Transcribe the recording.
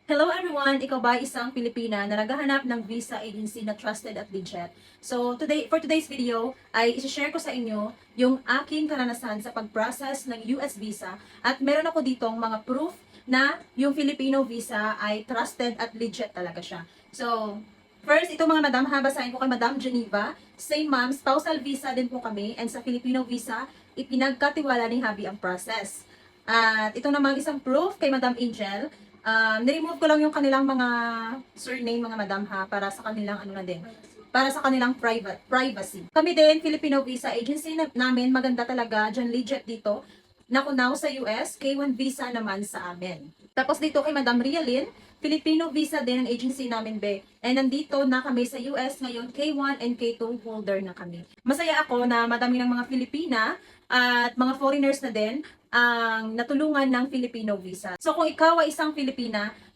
Hello everyone! Ikaw ba isang Pilipina na naghahanap ng visa agency na trusted at legit? So for today's video ay i-share ko sa inyo yung aking karanasan sa pag-process ng US visa at meron ako ditong mga proof na yung Filipino visa ay trusted at legit talaga siya. So first, ito mga madam, basahin ko kay Madam Geneva. Same ma'am, spousal visa din po kami and sa Filipino visa, ipinagkatiwala ni Habi ang process. At ito namang isang proof kay Madam Angel. Niremove ko lang yung kanilang mga surname mga madam ha, para sa kanilang ano na din. Para sa kanilang privacy. Kami din, Filipino Visa Agency namin, maganda talaga, dyan legit dito. Nakunaw sa US, K1 visa naman sa amin. Tapos dito kay Madam Rialyn, Filipino visa din ang agency namin, be. And nandito na kami sa US ngayon, K1 and K2 holder na kami. Masaya ako na madami ng mga Filipina at mga foreigners na din ang natulungan ng Filipino visa. So kung ikaw ay isang Filipina na